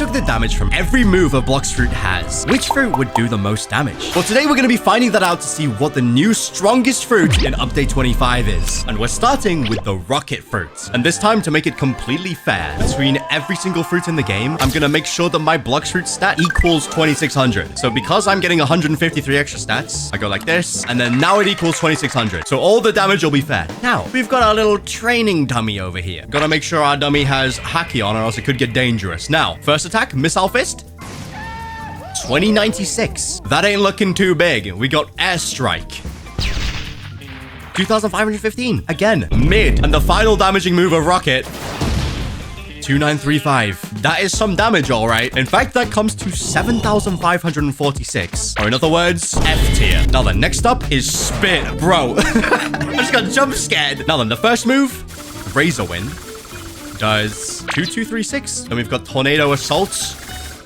took the damage from every move a Blox fruit has. Which fruit would do the most damage? Well, today we're going to be finding that out to see what the new strongest fruit in update 25 is. And we're starting with the rocket fruit. And this time, to make it completely fair between every single fruit in the game, I'm going to make sure that my Blox fruit stat equals 2600. So because I'm getting 153 extra stats, I go like this, and then now it equals 2600. So all the damage will be fair. Now, we've got our little training dummy over here. Gotta make sure our dummy has Haki on or else it could get dangerous. Now, first attack, Missile Fist. 2096. That ain't looking too big. We got Airstrike. 2515. Again, mid. And the final damaging move of Rocket. 2935. That is some damage, all right. In fact, that comes to 7546. Or in other words, F tier. Now then, next up is Spit. Bro, I just got jump scared. Now then, the first move, Razor Wind, does 2236. And we've got Tornado Assault.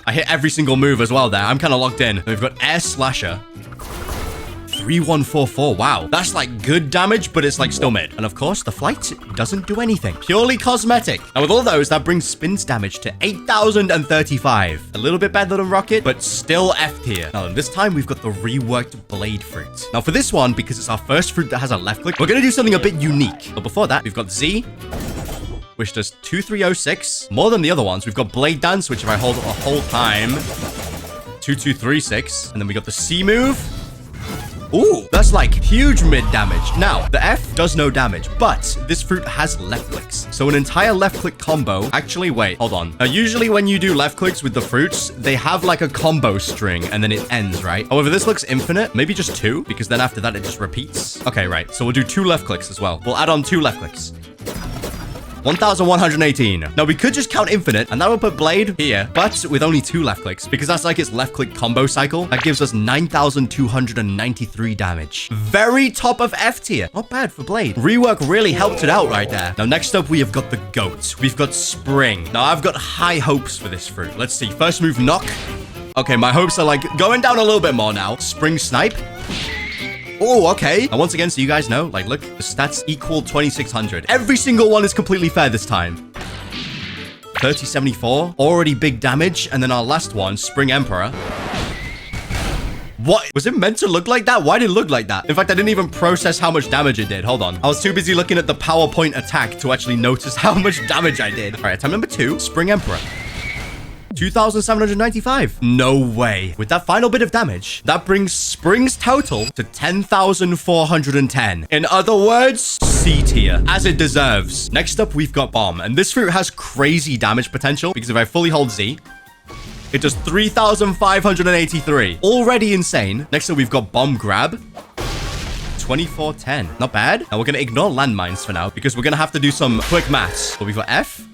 I hit every single move as well there. I'm kind of locked in. And we've got Air Slasher. 3144. Wow. That's like good damage, but it's like still mid. And of course, the flight doesn't do anything. Purely cosmetic. And with all those, that brings Spin's damage to 8035. A little bit better than Rocket, but still F tier. Now, this time we've got the reworked Blade Fruit. Now, for this one, because it's our first fruit that has a left click, we're going to do something a bit unique. But before that, we've got Z, which does 2306. More than the other ones. We've got Blade Dance, which if I hold it the whole time, 2236. And then we got the C move. Ooh, that's like huge mid damage. Now, the F does no damage, but this fruit has left clicks. So an entire left click combo. Actually, wait, hold on. Now, usually when you do left clicks with the fruits, they have like a combo string and then it ends, right? However, this looks infinite. Maybe just 2, because then after that, it just repeats. Okay, right. So we'll do 2 left clicks as well. We'll add on 2 left clicks. 1118. Now, we could just count infinite, and that will put Blade here, but with only 2 left clicks, because that's like its left click combo cycle. That gives us 9293 damage. Very top of F tier. Not bad for Blade. Rework really helped it out right there. Now, next up, we have got the Goat. We've got Spring. Now, I've got high hopes for this fruit. Let's see. First move, Knock. Okay, my hopes are like going down a little bit more now. Spring Snipe. Oh, okay. And once again, so you guys know, like, look, the stats equal 2600. Every single one is completely fair this time. 3074, already big damage. And then our last one, Spring Emperor. What? Was it meant to look like that? Why did it look like that? In fact, I didn't even process how much damage it did. Hold on. I was too busy looking at the PowerPoint attack to actually notice how much damage I did. All right, time number 2, Spring Emperor. 2795. No way. With that final bit of damage, that brings Spring's total to 10,410. In other words, C tier, as it deserves. Next up, we've got Bomb. And this fruit has crazy damage potential because if I fully hold Z, it does 3,583. Already insane. Next up, we've got Bomb Grab. 2410. Not bad. Now, we're going to ignore landmines for now because we're going to have to do some quick maths. So we've got F.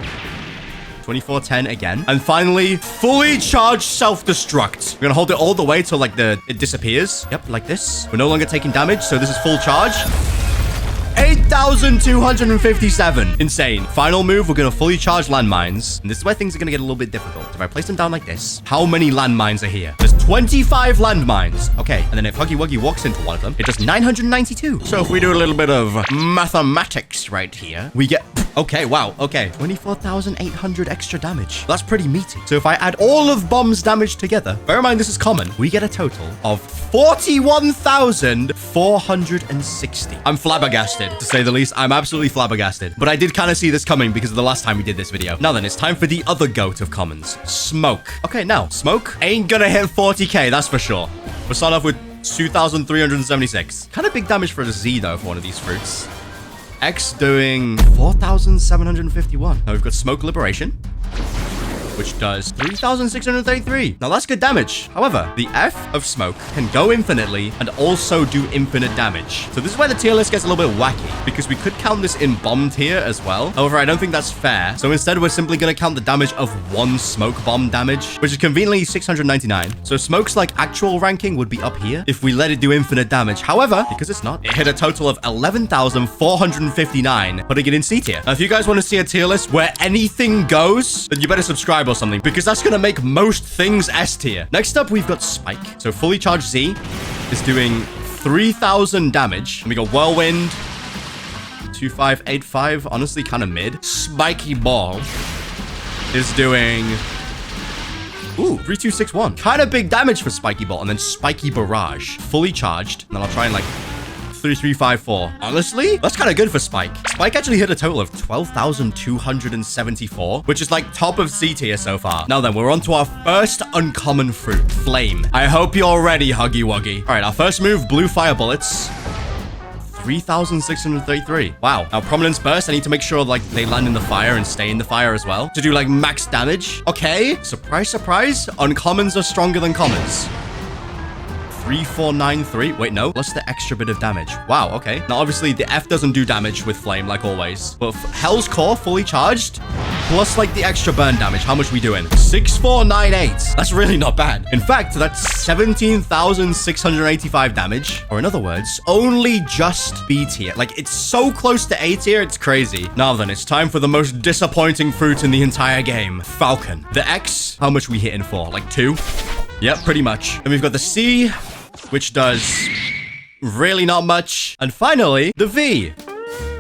2410 again. And finally, fully charged self-destruct. We're gonna hold it all the way till like it disappears. Yep, like this. We're no longer taking damage, so this is full charge. 8,257. Insane. Final move, we're gonna fully charge landmines. And this is where things are gonna get a little bit difficult. If I place them down like this, how many landmines are here? There's 25 landmines. Okay, and then if Huggy Wuggy walks into one of them, it does 992. So if we do a little bit of mathematics right here, we get... Okay, wow, okay. 24,800 extra damage. That's pretty meaty. So if I add all of Bomb's damage together, bear in mind this is common, we get a total of 41,460. I'm flabbergasted, to say the least. I'm absolutely flabbergasted. But I did kind of see this coming because of the last time we did this video. Now then, it's time for the other goat of commons. Smoke. Okay, now, Smoke ain't gonna hit 40k, that's for sure. We'll start off with 2,376. Kind of big damage for a Z, though, for one of these fruits. X doing 4,751. Now we've got Smoke Liberation, which does 3,633. Now that's good damage. However, the F of Smoke can go infinitely and also do infinite damage. So this is where the tier list gets a little bit wacky because we could count this in Bomb tier as well. However, I don't think that's fair. So instead, we're simply going to count the damage of 1 Smoke Bomb damage, which is conveniently 699. So Smoke's like actual ranking would be up here if we let it do infinite damage. However, because it's not, it hit a total of 11,459, putting it in C tier. Now, if you guys want to see a tier list where anything goes, then you better subscribe or something, because that's gonna make most things S tier. Next up, we've got Spike. So fully charged Z is doing 3,000 damage. And we got Whirlwind, 2585, honestly kind of mid. Spiky Ball is doing Ooh, 3261. Kind of big damage for Spiky Bolt and then Spiky Barrage. Fully charged. And then I'll try and like 3354. Honestly, that's kind of good for Spike. Spike actually hit a total of 12,274, which is like top of C tier so far. Now then, we're on to our first uncommon fruit, Flame. I hope you're ready, Huggy Wuggy. All right, our first move, Blue Fire Bullets. 3,633. Wow. Now, Prominence Burst, I need to make sure, like, they land in the fire and stay in the fire as well to do, like, max damage. Okay. Surprise, surprise. Uncommons are stronger than commons. 3493. Wait, no. Plus the extra bit of damage. Wow, okay. Now, obviously, the F doesn't do damage with Flame, like always. But Hell's Core, fully charged, plus, like, the extra burn damage. How much we doing? 6498. That's really not bad. In fact, that's 17,685 damage. Or in other words, only just B tier. Like, it's so close to A tier, it's crazy. Now then, it's time for the most disappointing fruit in the entire game. Falcon. The X, how much we hitting for? Like 2? Yep, pretty much. And we've got the C, which does really not much. And finally, the V,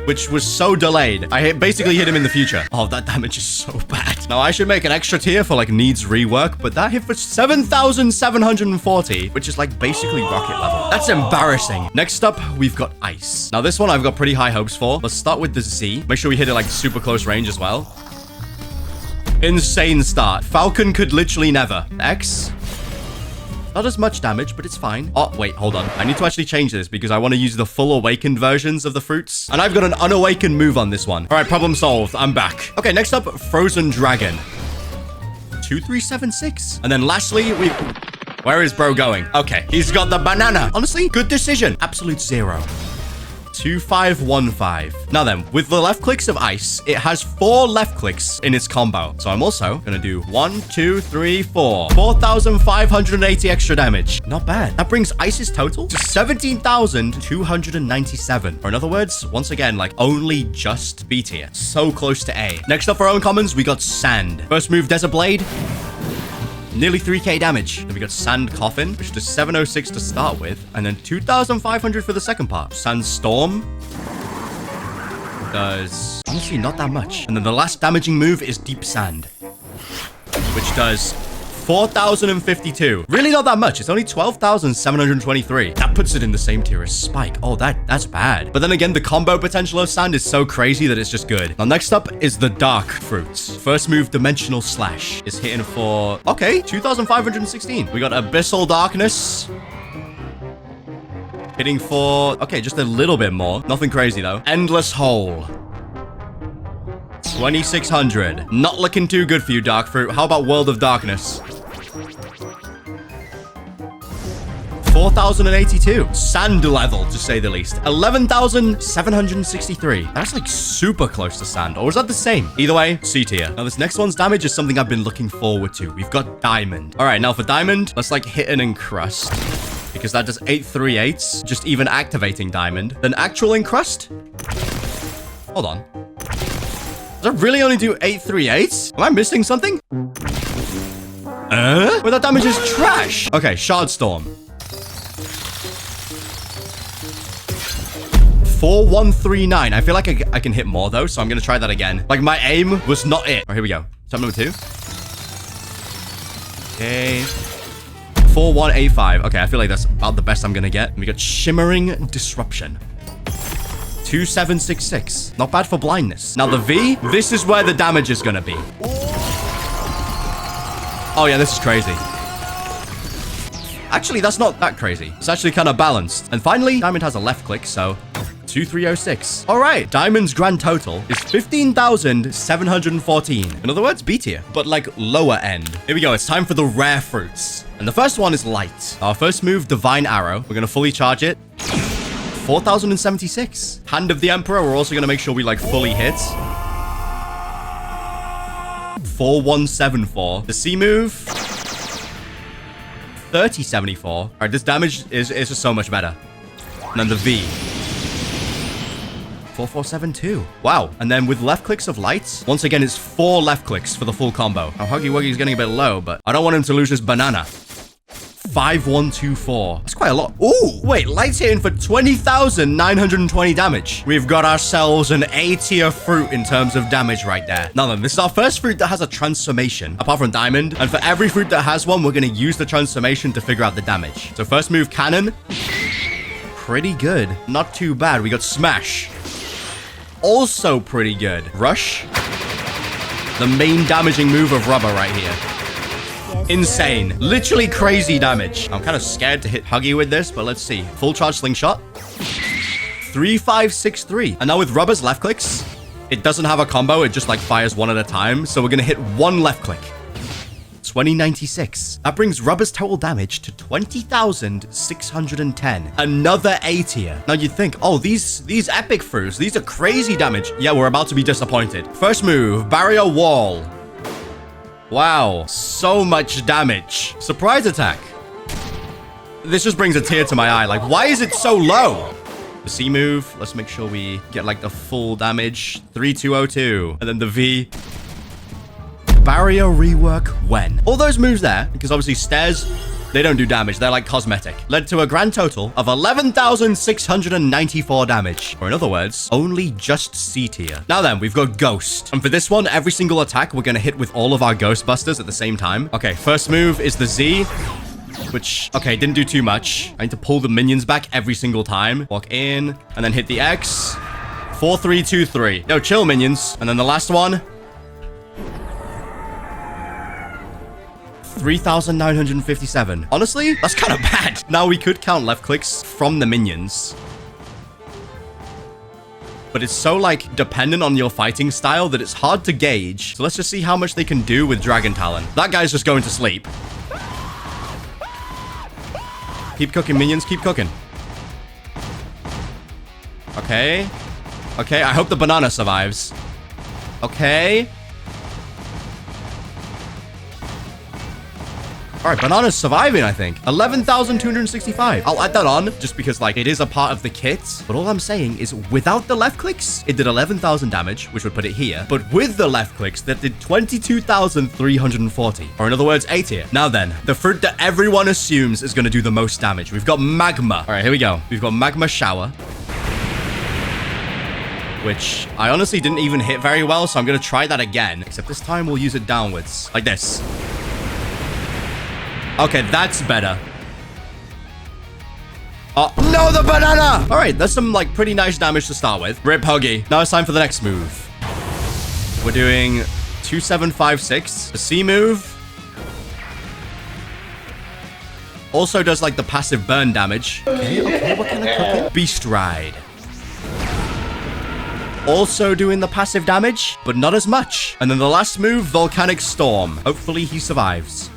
which was so delayed. I basically hit him in the future. Oh, that damage is so bad. Now, I should make an extra tier for, like, needs rework, but that hit for 7,740, which is, like, basically rocket level. That's embarrassing. Next up, we've got Ice. Now, this one I've got pretty high hopes for. Let's start with the Z. Make sure we hit it, like, super close range as well. Insane start. Falcon could literally never. X. Not as much damage, but it's fine. Oh, wait, hold on. I need to actually change this because I want to use the full awakened versions of the fruits. And I've got an unawakened move on this one. All right, problem solved. I'm back. Okay, next up, Frozen Dragon. 2376. And then lastly, where is bro going? Okay, he's got the banana. Honestly, good decision. Absolute 0. 2515. Now then, with the left clicks of Ice, it has 4 left clicks in its combo. So I'm also gonna do 1, 2, 3, 4. 4,580 extra damage. Not bad. That brings Ice's total to 17,297. Or in other words, once again, like only just B tier. So close to A. Next up for our uncommons, we got Sand. First move, Desert Blade. Nearly 3k damage. Then we got Sand Coffin, which does 706 to start with, and then 2,500 for the second part. Sandstorm does honestly not that much. And then the last damaging move is Deep Sand, which does 4,052. Really not that much. It's only 12,723. That puts it in the same tier as Spike. Oh, that's bad. But then again, the combo potential of Sand is so crazy that it's just good. Now, next up is the Dark Fruits. First move, Dimensional Slash, is hitting for, okay, 2,516. We got Abyssal Darkness. Hitting for, okay, just a little bit more. Nothing crazy, though. Endless Hole. 2,600. Not looking too good for you, Dark Fruit. How about World of Darkness? 4,082. Sand level, to say the least. 11,763. That's like super close to Sand. Or is that the same? Either way, C tier. Now, this next one's damage is something I've been looking forward to. We've got Diamond. All right, now for Diamond, let's like hit an Encrust, because that does 838s, just even activating Diamond. Then Actual Encrust. Hold on. Does that really only do 838s? Am I missing something? Well, that damage is trash. Okay, Shard Storm. 4139. I feel like I can hit more though, so I'm gonna try that again. Like my aim was not it. All right, here we go. Step number 2. Okay. 4185. Okay, I feel like that's about the best I'm gonna get. We got Shimmering Disruption. 2766. Not bad for blindness. Now the V, this is where the damage is gonna be. Oh yeah, this is crazy. Actually, that's not that crazy. It's actually kind of balanced. And finally, Diamond has a left click, so 2306. All right, Diamond's grand total is 15,714. In other words, B tier, but like lower end. Here we go. It's time for the rare fruits. And the first one is Light. Our first move, Divine Arrow. We're gonna fully charge it. 4,076. Hand of the Emperor. We're also gonna make sure we like fully hit. 4174. The C move. 3074. All right, this damage is just so much better. And then the V. 4472. Wow. And then with left clicks of Lights, once again, it's 4 left clicks for the full combo. Now, Huggy Wuggy's getting a bit low, but I don't want him to lose his banana. 5124. That's quite a lot. Ooh, wait, light's hitting for 20,920 damage. We've got ourselves an A tier fruit in terms of damage right there. Now then, this is our first fruit that has a transformation, apart from diamond. And for every fruit that has one, we're going to use the transformation to figure out the damage. So first move, cannon. Pretty good. Not too bad. We got smash. Also pretty good. Rush. The main damaging move of rubber right here. Insane. Literally crazy damage. I'm kind of scared to hit Huggy with this, but let's see. Full charge slingshot. 3563. And now with rubber's left clicks, it doesn't have a combo. It just like fires one at a time. So we're going to hit one left click. 2096. That brings rubber's total damage to 20,610. Another A tier. Now you'd think, oh, these epic fruits, these are crazy damage. Yeah, we're about to be disappointed. First move, barrier wall. Wow, so much damage. Surprise attack. This just brings a tear to my eye. Like, why is it so low? The C move, let's make sure we get like the full damage. 3202. And then the V. Barrier rework when. All those moves there, because obviously stairs, they don't do damage. They're like cosmetic. Led to a grand total of 11,694 damage. Or in other words, only just C tier. Now then, we've got Ghost. And for this one, every single attack, we're going to hit with all of our Ghostbusters at the same time. Okay, first move is the Z. Which, okay, didn't do too much. I need to pull the minions back every single time. Walk in, and then hit the X. 4323. Yo, chill, minions. And then the last one. 3,957. Honestly, that's kind of bad. Now we could count left clicks from the minions. But it's so like dependent on your fighting style that it's hard to gauge. So let's just see how much they can do with Dragon Talon. That guy's just going to sleep. Keep cooking, minions. Keep cooking. Okay. Okay, I hope the banana survives. Okay. All right, banana's surviving, I think. 11,265. I'll add that on just because, like, it is a part of the kit. But all I'm saying is without the left clicks, it did 11,000 damage, which would put it here. But with the left clicks, that did 22,340. Or in other words, A tier. Now then, the fruit that everyone assumes is going to do the most damage. We've got Magma. All right, here we go. We've got Magma Shower. Which I honestly didn't even hit very well, so I'm going to try that again. Except this time we'll use it downwards. Like this. Okay, that's better. Oh, no, the banana! All right, that's some, like, pretty nice damage to start with. Rip Huggy. Now it's time for the next move. We're doing 2756. The C move. Also does, like, the passive burn damage. Okay, what kind of cooking? Beast Ride. Also doing the passive damage, but not as much. And then the last move, Volcanic Storm. Hopefully he survives.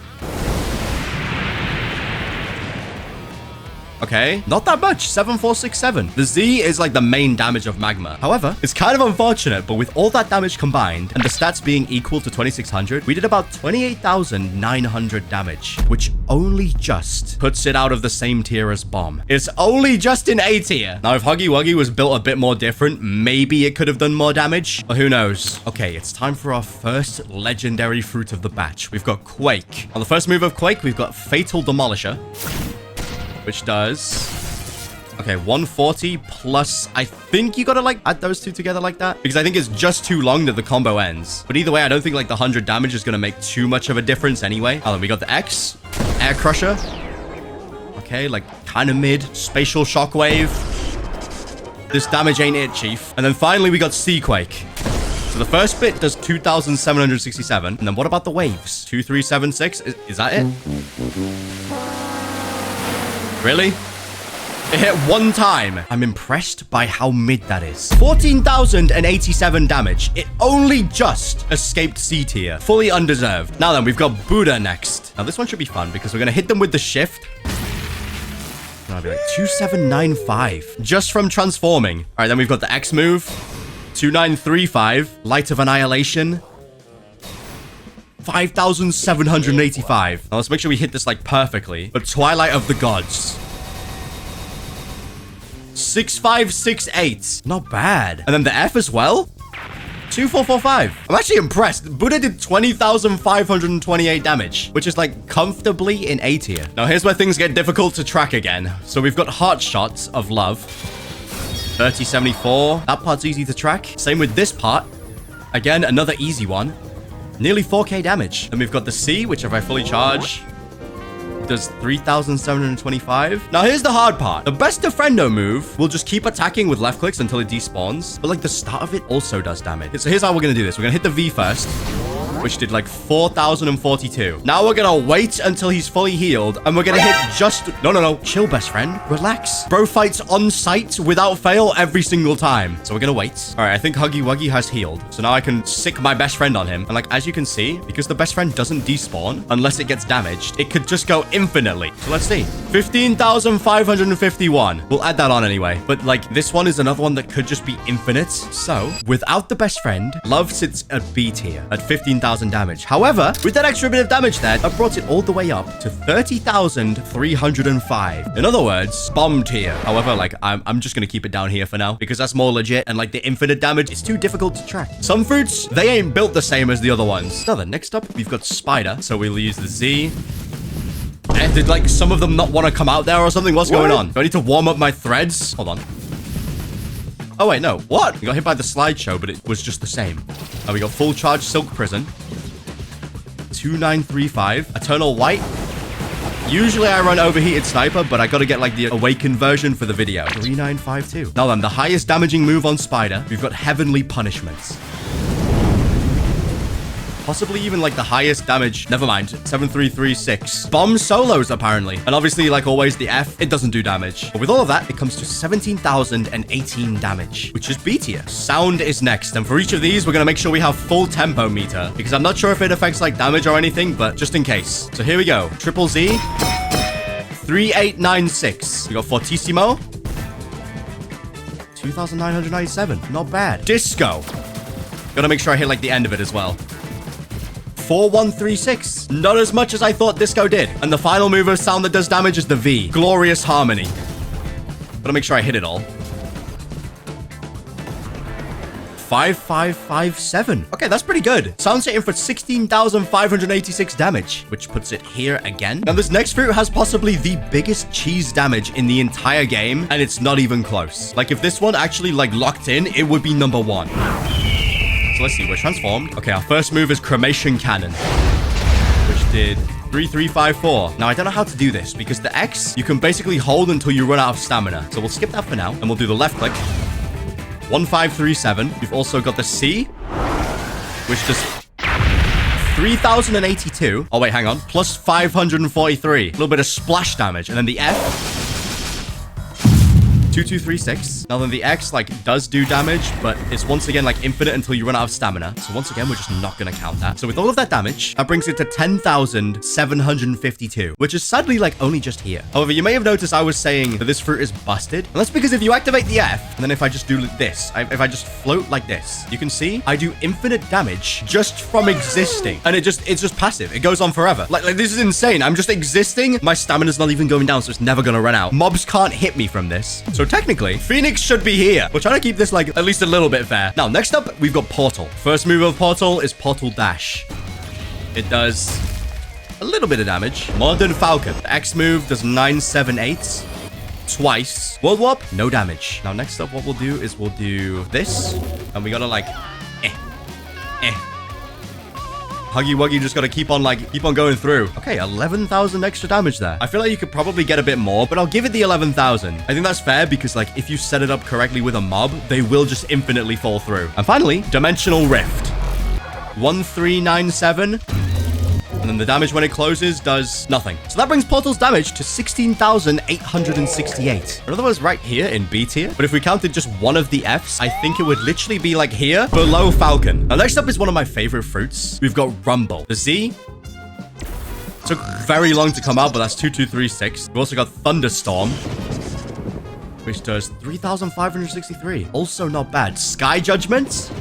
Okay, not that much. 7467. The Z is like the main damage of Magma. However, it's kind of unfortunate, but with all that damage combined and the stats being equal to 2600, we did about 28,900 damage, which only just puts it out of the same tier as Bomb. It's only just in A tier. Now, if Huggy Wuggy was built a bit more different, maybe it could have done more damage, but who knows? Okay, it's time for our first legendary fruit of the batch. We've got Quake. On the first move of Quake, we've got Fatal Demolisher. Which does, okay, 140 plus, I think you gotta like add those two together like that. Because I think it's just too long that the combo ends. But either way, I don't think like the 100 damage is gonna make too much of a difference anyway. Oh, then we got the X, Air Crusher. Okay, like kind of mid, Spatial Shockwave. This damage ain't it, Chief. And then finally we got Sea Quake. So the first bit does 2,767. And then what about the waves? 2376, is that it? Really? It hit one time. I'm impressed by how mid that is. 14,087 damage. It only just escaped C tier. Fully undeserved. Now then, we've got Buddha next. Now this one should be fun because we're going to hit them with the shift. And I'll be like 2795 just from transforming. All right, then we've got the X move. 2935. Light of Annihilation. 5,785. Now let's make sure we hit this like perfectly. But Twilight of the Gods. 6568. Not bad. And then the F as well. 2445. I'm actually impressed. Buddha did 20,528 damage, which is like comfortably in A tier. Now here's where things get difficult to track again. So we've got Heart Shots of Love. 3074. That part's easy to track. Same with this part. Again, another easy one. Nearly 4k damage. Then we've got the C, which if I fully charge, does 3,725. Now here's the hard part. The best defrendo move will just keep attacking with left clicks until it despawns. But like the start of it also does damage. So here's how we're gonna do this. We're gonna hit the V first, which did like 4,042. Now we're gonna wait until he's fully healed, and we're gonna hit just... No. Chill, best friend. Relax. Bro fights on sight without fail every single time. So we're gonna wait. All right, I think Huggy Wuggy has healed. So now I can sick my best friend on him. And like, as you can see, because the best friend doesn't despawn unless it gets damaged, it could just go infinitely. So let's see. 15,551. We'll add that on anyway. But like, this one is another one that could just be infinite. So without the best friend, Love sits at B tier at 15,000 damage. However, with that extra bit of damage there, I brought it all the way up to 30,305. In other words, bomb tier. However, like, I'm just gonna keep it down here for now because that's more legit, and like the infinite damage is too difficult to track. Some fruits, they ain't built the same as the other ones. Now then, next up, we've got Spider. So we'll use the Z. And did like some of them not want to come out there or something? What's going on? Do I need to warm up my threads? Hold on. Oh, wait, no. What? We got hit by the slideshow, but it was just the same. And we got full charge Silk Prison. 2935. Eternal White. Usually I run Overheated Sniper, but I gotta get like the Awakened version for the video. 3952. Now then, the highest damaging move on Spider, we've got Heavenly Punishments. Possibly even like the highest damage. Never mind. 7336. Bomb solos, apparently. And obviously, like always, the F, it doesn't do damage. But with all of that, it comes to 17,018 damage, which is B tier. Sound is next. And for each of these, we're going to make sure we have full tempo meter, because I'm not sure if it affects like damage or anything, but just in case. So here we go. Triple Z. 3896. We got Fortissimo. 2,997. Not bad. Disco. Gotta make sure I hit like the end of it as well. 4136. Not as much as I thought Disco did. And the final move of sound that does damage is the V. Glorious Harmony. Gotta make sure I hit it all. 5557. Okay, that's pretty good. Sound's hitting for 16,586 damage, which puts it here again. Now, this next fruit has possibly the biggest cheese damage in the entire game, and it's not even close. Like, if this one actually, like, locked in, it would be number one. So let's see, we're transformed. Okay, our first move is Cremation Cannon, which did 3354. Now, I don't know how to do this because the X, you can basically hold until you run out of stamina. So we'll skip that for now, and we'll do the left click. 1537. We've also got the C, which does 3,082. Oh, wait, hang on. Plus 543. A little bit of splash damage. And then the F, 2236. Now then the X like does do damage, but it's once again like infinite until you run out of stamina. So once again, we're just not going to count that. So with all of that damage, that brings it to 10,752, which is sadly like only just here. However, you may have noticed I was saying that this fruit is busted. And that's because if you activate the F, and then if I just do this, if I just float like this, you can see I do infinite damage just from existing. And it's just passive. It goes on forever. Like this is insane. I'm just existing. My stamina's not even going down, so it's never going to run out. Mobs can't hit me from this. So technically, Phoenix should be here. We're trying to keep this like at least a little bit fair. Now, next up, we've got Portal. First move of Portal is Portal Dash. It does a little bit of damage. Modern Falcon. The X move does 978 twice. World Warp, no damage. Now, next up, what we'll do is we'll do this. And we gotta like, Huggy Wuggy just gotta keep on going through. Okay, 11,000 extra damage there. I feel like you could probably get a bit more, but I'll give it the 11,000. I think that's fair because like if you set it up correctly with a mob, they will just infinitely fall through. And finally, Dimensional Rift. 1397. And then the damage when it closes does nothing. So that brings Portal's damage to 16,868. In other words, right here in B tier. But if we counted just one of the Fs, I think it would literally be like here below Falcon. Now, next up is one of my favorite fruits. We've got Rumble. The Z took very long to come out, but that's 2236. We've also got Thunderstorm, which does 3,563. Also not bad. Sky Judgment,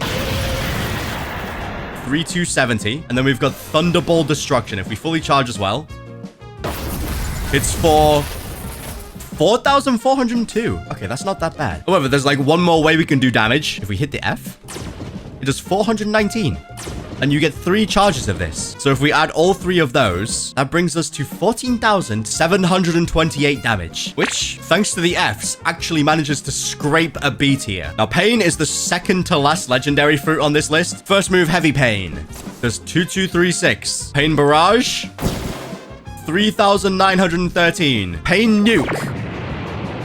3270. And then we've got Thunderball Destruction. If we fully charge as well, it's for 4,402. Okay, that's not that bad. However, there's like one more way we can do damage. If we hit the F, It does 419. And you get 3 charges of this. So if we add all 3 of those, that brings us to 14,728 damage, which, thanks to the Fs, actually manages to scrape a B tier. Now, Pain is the second to last legendary fruit on this list. First move, Heavy Pain. Does 2236. Pain Barrage. 3,913. Pain Nuke.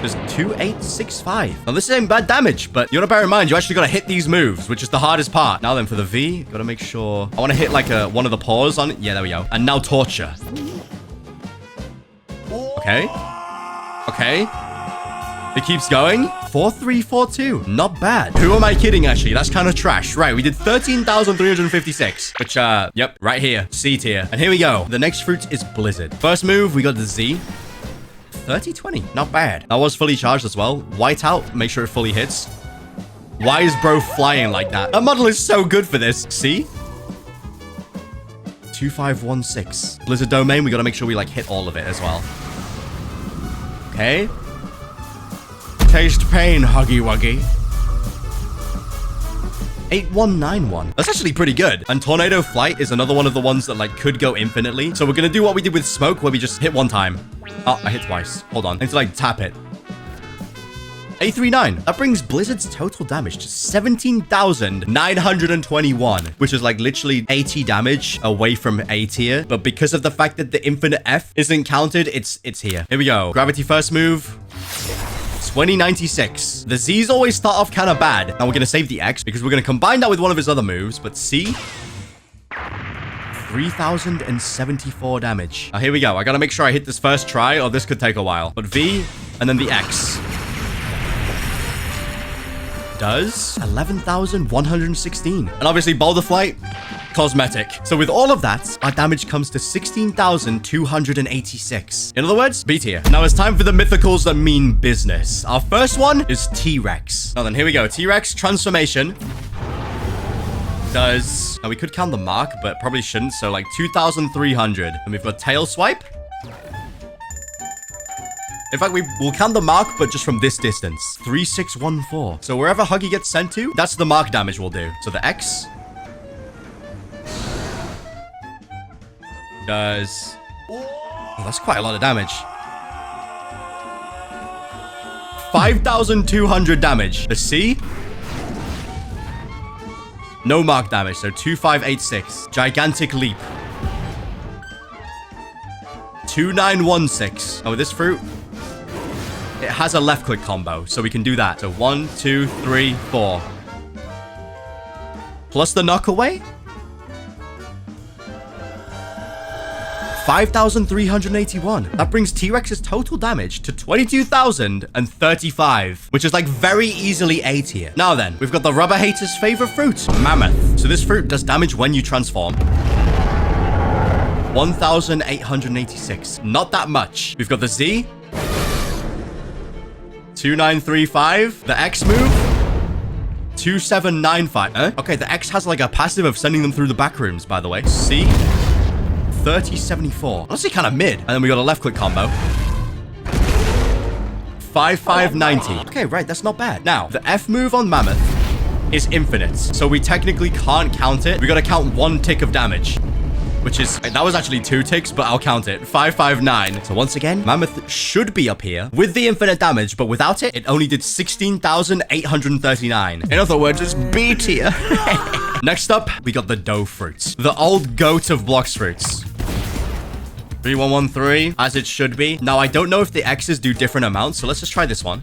Does 2865. Now, this ain't bad damage, but you gotta bear in mind, you actually gotta hit these moves, which is the hardest part. Now then, for the V, gotta make sure... I want to hit, like, one of the paws on it. Yeah, there we go. And now Torture. Okay. Okay. It keeps going. 4342. Not bad. Who am I kidding, actually? That's kind of trash. Right, we did 13,356. Which, yep, right here. C tier. And here we go. The next fruit is Blizzard. First move, we got the Z. 3020. Not bad. That was fully charged as well. White out. Make sure it fully hits. Why is bro flying like that? That model is so good for this. See? 2516. Blizzard domain. We got to make sure we, like, hit all of it as well. Okay. Taste pain, Huggy Wuggy. 8191. That's actually pretty good. And Tornado Flight is another one of the ones that, like, could go infinitely. So we're gonna do what we did with Smoke, where we just hit one time. Oh, I hit twice. Hold on. I need to, like, tap it. 839. That brings Blizzard's total damage to 17,921, which is, like, literally 80 damage away from A tier. But because of the fact that the infinite F isn't counted, it's here. Here we go. Gravity first move. 2096. The Z's always start off kind of bad. Now we're going to save the X because we're going to combine that with one of his other moves. But C, 3,074 damage. Now here we go. I got to make sure I hit this first try or this could take a while. But V and then the X does 11,116. And obviously Boulder Flight, cosmetic. So with all of that, our damage comes to 16,286. In other words, B tier. Now it's time for the mythicals that mean business. Our first one is T-Rex. Now then, here we go. T-Rex transformation does... Now we could count the mark, but probably shouldn't. So like 2,300. And we've got Tail Swipe. In fact, we'll count the mark, but just from this distance. 3614. So wherever Huggy gets sent to, that's the mark damage we'll do. So the X does... Oh, that's quite a lot of damage. 5,200 damage. The C? No mark damage, so 2586. Gigantic Leap. 2916. Oh, this fruit... It has a left click combo, so we can do that. So 1, 2, 3, 4. Plus the knockaway? 5,381. That brings T-Rex's total damage to 22,035, which is like very easily A tier. Now then, we've got the rubber hater's favorite fruit, Mammoth. So this fruit does damage when you transform. 1,886. Not that much. We've got the Z. 2935. The X move. 2795. Okay, the X has like a passive of sending them through the back rooms, by the way. C. 3074. Honestly, kind of mid. And then we got a left click combo. 5590. Okay, right. That's not bad. Now, the F move on Mammoth is infinite. So we technically can't count it. We got to count 1 tick of damage. Which is, that was actually 2 ticks, but I'll count it. 559. So once again, Mammoth should be up here with the infinite damage, but without it, it only did 16,839. In other words, it's B tier. Next up, we got the Dough fruits. The old goat of Blox fruits. 3113, as it should be. Now, I don't know if the X's do different amounts, so let's just try this one.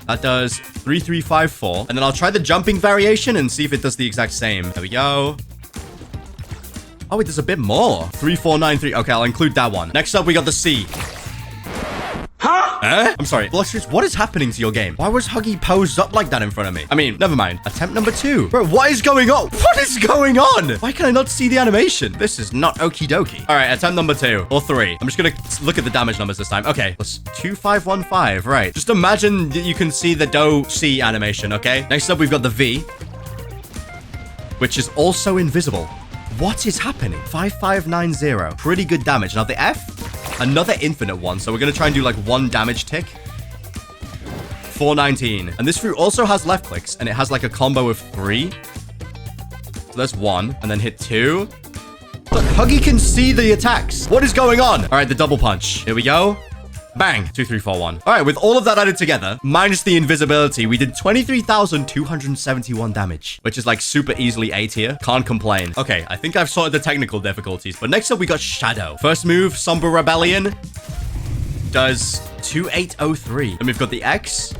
That does 3354. And then I'll try the jumping variation and see if it does the exact same. There we go. Oh, wait, there's a bit more. 3493. Okay, I'll include that one. Next up, we got the C. Huh? I'm sorry. Blox, what is happening to your game? Why was Huggy posed up like that in front of me? I mean, never mind. Attempt number 2. Bro, what is going on? What is going on? Why can I not see the animation? This is not okie dokie. All right, attempt number 2 or 3. I'm just gonna look at the damage numbers this time. Okay, plus 2515. Right. Just imagine that you can see the Dough C animation, okay? Next up, we've got the V, which is also invisible. What is happening? 5590. Pretty good damage. Now the F, another infinite one. So we're going to try and do like 1 damage tick. 419. And this fruit also has left clicks and it has like a combo of 3. So that's 1. And then hit 2. Look, Huggy can see the attacks. What is going on? All right, the double punch. Here we go. Bang. 2, 3, 4, 1. All right, with all of that added together, minus the invisibility, we did 23,271 damage, which is like super easily A tier. Can't complain. Okay, I think I've sorted the technical difficulties, but next up we got Shadow. First move, Somber Rebellion, does 2803. And we've got the X,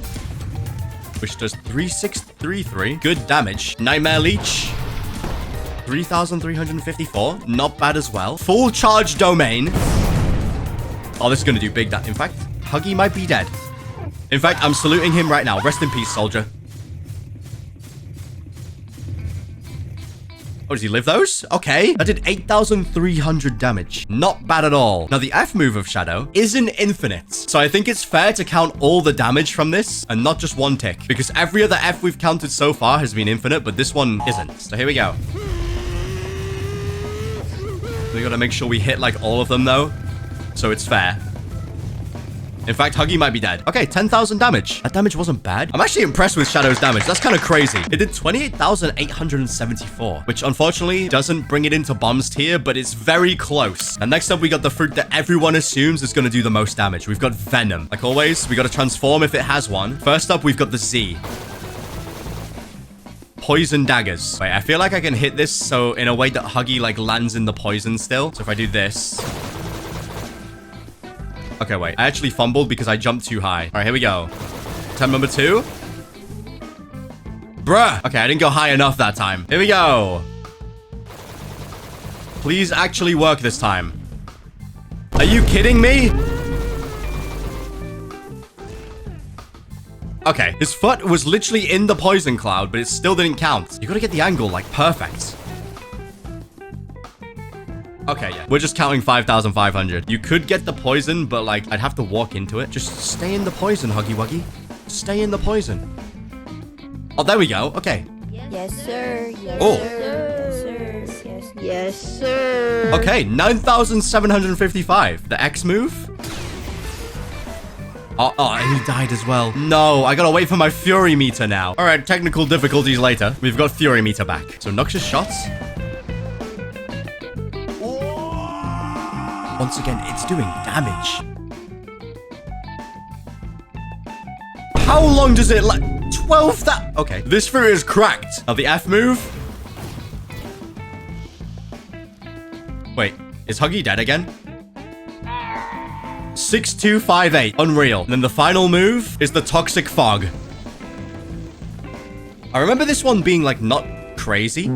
which does 3633. Good damage. Nightmare Leech, 3,354. Not bad as well. Full charge domain. Oh, this is going to do big damage. In fact, Huggy might be dead. In fact, I'm saluting him right now. Rest in peace, soldier. Oh, does he live those? Okay. That did 8,300 damage. Not bad at all. Now, the F move of Shadow isn't infinite. So I think it's fair to count all the damage from this and not just one tick. Because every other F we've counted so far has been infinite, but this one isn't. So here we go. We got to make sure we hit like all of them though, so it's fair. In fact, Huggy might be dead. Okay, 10,000 damage. That damage wasn't bad. I'm actually impressed with Shadow's damage. That's kind of crazy. It did 28,874, which unfortunately doesn't bring it into bombs tier, but it's very close. And next up, we got the fruit that everyone assumes is going to do the most damage. We've got Venom. Like always, we got to transform if it has one. First up, we've got the Z. Poison daggers. Wait, I feel like I can hit this so in a way that Huggy like lands in the poison still. So if I do this. Okay, wait. I actually fumbled because I jumped too high. All right, here we go. Attempt number 2. Bruh. Okay, I didn't go high enough that time. Here we go. Please actually work this time. Are you kidding me? Okay, his foot was literally in the poison cloud, but it still didn't count. You gotta get the angle, like, perfect. Okay, yeah. We're just counting 5,500. You could get the poison, but, like, I'd have to walk into it. Just stay in the poison, Huggy Wuggy. Stay in the poison. Oh, there we go. Okay. Yes, sir. Yes, oh. Sir. Yes, yes, sir. Okay, 9,755. The X move? Oh, he died as well. No, I gotta wait for my Fury meter now. All right, technical difficulties later. We've got Fury meter back. So Noxious shots. Once again, it's doing damage. How long does it like 12 that? Okay, this fruit is cracked. Now the F move. Wait, is Huggy dead again? 6258. Unreal. And then the final move is the Toxic Fog. I remember this one being, like, not crazy.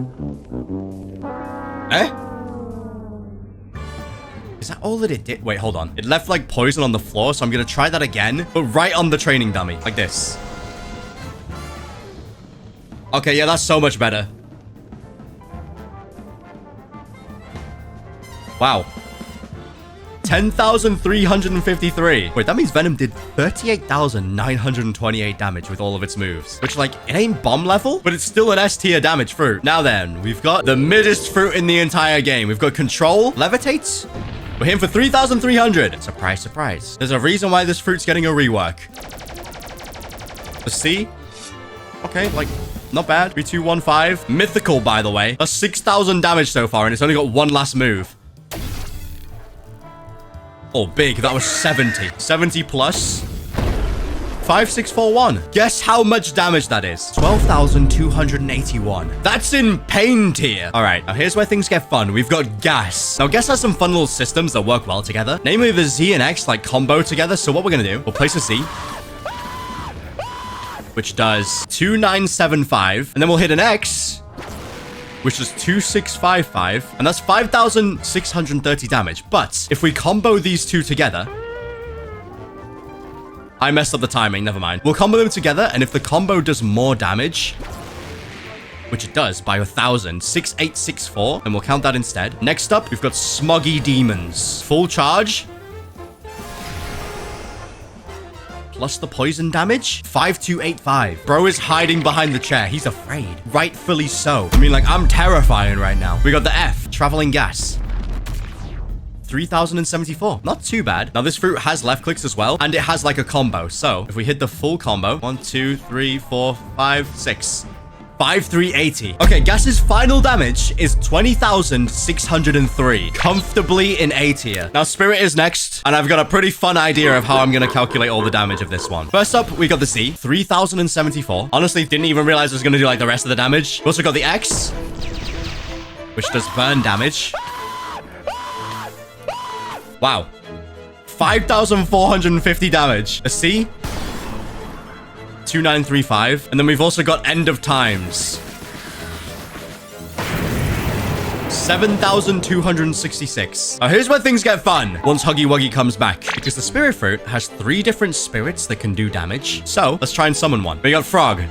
Eh? Is that all that it did? Wait, hold on. It left, like, poison on the floor, so I'm gonna try that again, but right on the training dummy. Like this. Okay, yeah, that's so much better. Wow. 10,353. Wait, that means Venom did 38,928 damage with all of its moves. Which, like, it ain't bomb level, but it's still an S tier damage fruit. Now then, we've got the middest fruit in the entire game. We've got Control, Levitates. We're hitting for 3,300. Surprise, surprise. There's a reason why this fruit's getting a rework. The C. Okay, like, not bad. 3,215. Mythical, by the way. That's 6,000 damage so far, and it's only got one last move. Oh, big. That was 70. 70 plus 5641. Guess how much damage that is? 12,281. That's in pain tier. All right, now here's where things get fun. We've got Gas. Now, Gas has some fun little systems that work well together. Namely, the Z and X, like, combo together. So what we're going to do, we'll place a Z, which does 2,975. And then we'll hit an X, which is 2,655, and that's 5,630 damage. But if we combo these two together... I messed up the timing, never mind. We'll combo them together, and if the combo does more damage, which it does by 1,000, 6,864, and we'll count that instead. Next up, we've got Smoggy Demons. Full charge. Plus the poison damage, 5,285. Bro is hiding behind the chair. He's afraid. Rightfully so. I mean, like, I'm terrifying right now. We got the F, Traveling Gas. 3,074. Not too bad. Now, this fruit has left clicks as well, and it has, like, a combo. So, if we hit the full combo, 1, 2, 3, 4, 5, 6. 5380. Okay, Gas's final damage is 20,603. Comfortably in A tier. Now, Spirit is next, and I've got a pretty fun idea of how I'm going to calculate all the damage of this one. First up, we got the Z, 3,074. Honestly, didn't even realize it was going to do like the rest of the damage. We also got the X, which does burn damage. Wow. 5,450 damage. A C, 2935. And then we've also got End of Times. 7,266. Now, here's where things get fun once Huggy Wuggy comes back, because the Spirit Fruit has 3 different spirits that can do damage. So, let's try and summon one. We got Frog.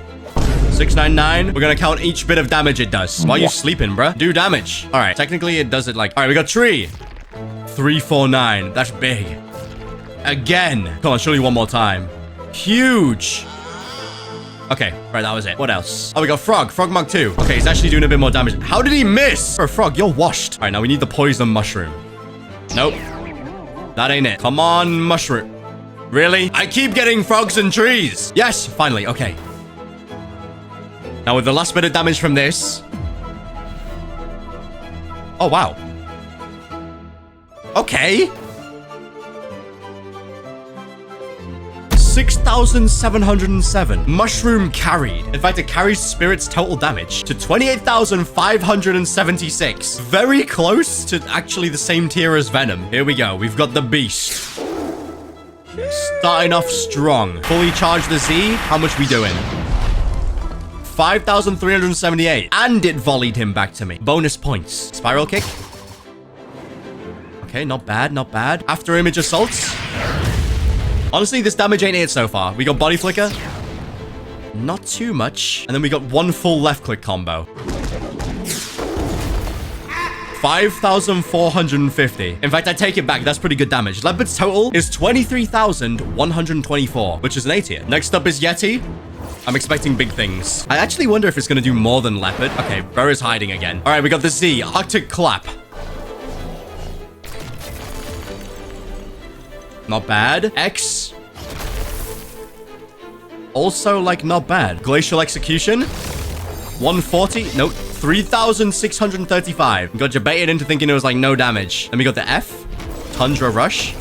699. We're gonna count each bit of damage it does. Why are you sleeping, bruh? Do damage. All right, technically it does it like... All right, we got Tree. 349. That's big. Again. Come on, surely one more time. Huge. Okay, right, that was it. What else? Oh, we got Frog. Frog Mark 2. Okay, he's actually doing a bit more damage. How did he miss? Bro, Frog, you're washed. All right, now we need the Poison Mushroom. Nope. That ain't it. Come on, Mushroom. Really? I keep getting frogs and trees. Yes, finally. Okay. Now, with the last bit of damage from this... Oh, wow. Okay. 6,707. Mushroom carried. In fact, it carries Spirit's total damage to 28,576. Very close to actually the same tier as Venom. Here we go. We've got the Beast. Starting off strong. Fully charge the Z. How much we doing? 5,378. And it volleyed him back to me. Bonus points. Spiral kick. Okay, not bad, not bad. After image assaults. Honestly, this damage ain't it so far. We got body flicker. Not too much. And then we got one full left click combo. 5,450. In fact, I take it back. That's pretty good damage. Leopard's total is 23,124, which is an A tier. Next up is Yeti. I'm expecting big things. I actually wonder if it's going to do more than Leopard. Okay, Bro is hiding again. All right, we got the Z. Arctic Clap. Not bad. X. Also, like, not bad. Glacial Execution. 140. Nope. 3,635. Got you baited into thinking it was, like, no damage. Then we got the F. Tundra Rush.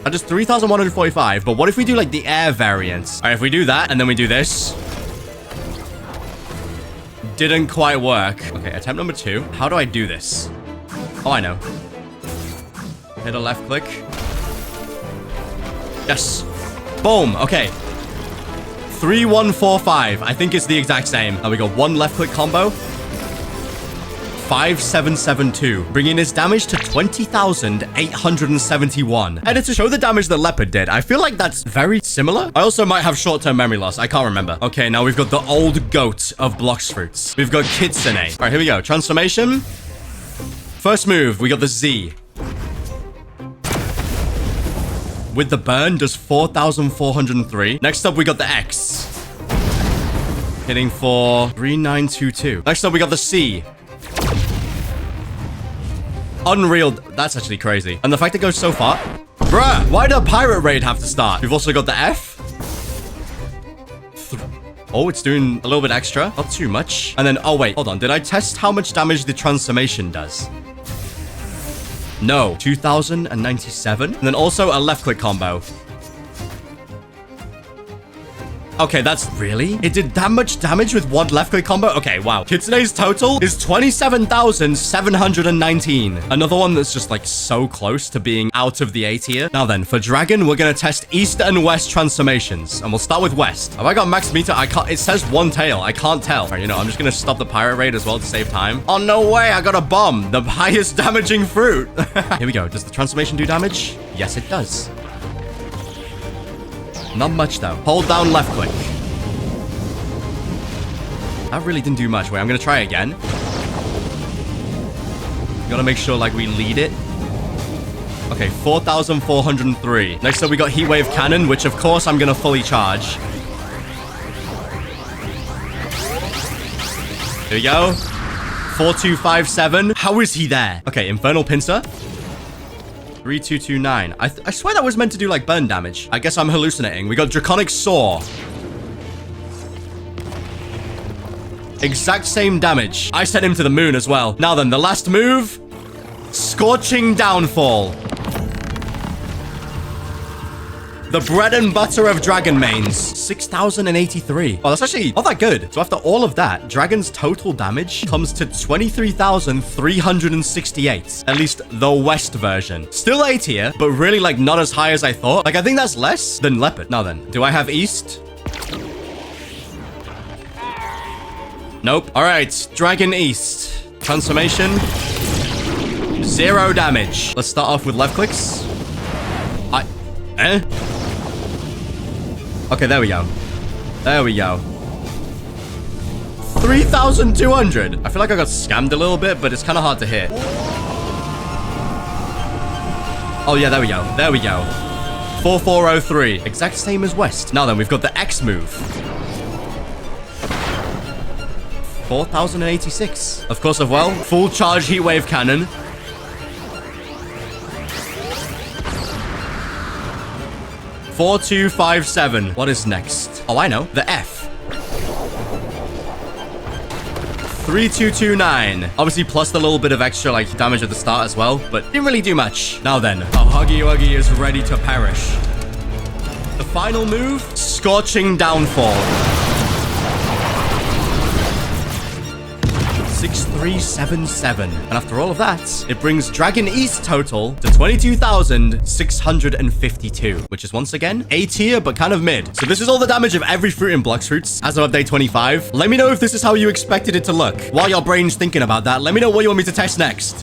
That does 3,145. But what if we do, like, the air variant? All right, if we do that, and then we do this. Didn't quite work. Okay, attempt number 2. How do I do this? Oh, I know. Hit a left click. Yes. Boom. Okay. 3,145. I think it's the exact same. And we got one left click combo. 5,772. Bringing his damage to 20,871. And to show the damage that Leopard did, I feel like that's very similar. I also might have short-term memory loss. I can't remember. Okay, now we've got the old goat of Blox fruits. We've got Kitsune. All right, here we go. Transformation. First move, we got the Z. With the burn, does 4,403. Next up, we got the X. Hitting for 3,922. Next up, we got the C. Unreal. That's actually crazy. And the fact it goes so far. Bruh, why did a pirate raid have to start? We've also got the F. Oh, it's doing a little bit extra. Not too much. And then, oh wait, hold on. Did I test how much damage the transformation does? No. 2,097. And then also a left click combo. Okay, that's really? It did that much damage with one left click combo? Okay, wow. Kitsune's total is 27,719. Another one that's just like so close to being out of the A tier. Now then, for Dragon, we're gonna test East and West transformations. And we'll start with West. Have I got max meter? I can't. It says one tail. I can't tell. All right, you know, I'm just gonna stop the pirate raid as well to save time. Oh, no way. I got a bomb. The highest damaging fruit. Here we go. Does the transformation do damage? Yes, it does. Not much, though. Hold down left click. That really didn't do much. Wait, I'm going to try again. Gotta make sure, like, we lead it. Okay, 4,403. Next up, we got Heatwave Cannon, which, of course, I'm going to fully charge. Here we go. 4,257. How is he there? Okay, Infernal Pincer. 3,229. I swear that was meant to do, like, burn damage. I guess I'm hallucinating. We got Draconic Saw. Exact same damage. I sent him to the moon as well. Now then, the last move. Scorching Downfall. The bread and butter of dragon mains. 6,083. Oh, that's actually not that good. So after all of that, dragon's total damage comes to 23,368. At least the West version. Still A tier, but really like not as high as I thought. Like I think that's less than Leopard. Now then, do I have East? Nope. All right, Dragon East. Transformation. 0 damage. Let's start off with left clicks. Okay, there we go. There we go. 3,200. I feel like I got scammed a little bit, but it's kind of hard to hit. Oh, yeah, there we go. There we go. 4,403. Exact same as West. Now then, we've got the X move. 4,086. Of course, full charge heat wave cannon. 4,257. What is next? Oh, I know. The F. 3,229. Obviously, plus the little bit of extra like damage at the start as well, but didn't really do much. Now then, the Huggy Wuggy is ready to perish. The final move, Scorching Downfall. 6,377. And after all of that, it brings Dragon East total to 22,652, which is once again A tier, but kind of mid. So this is all the damage of every fruit in Blox Fruits as of update 25. Let me know if this is how you expected it to look. While your brain's thinking about that, let me know what you want me to test next.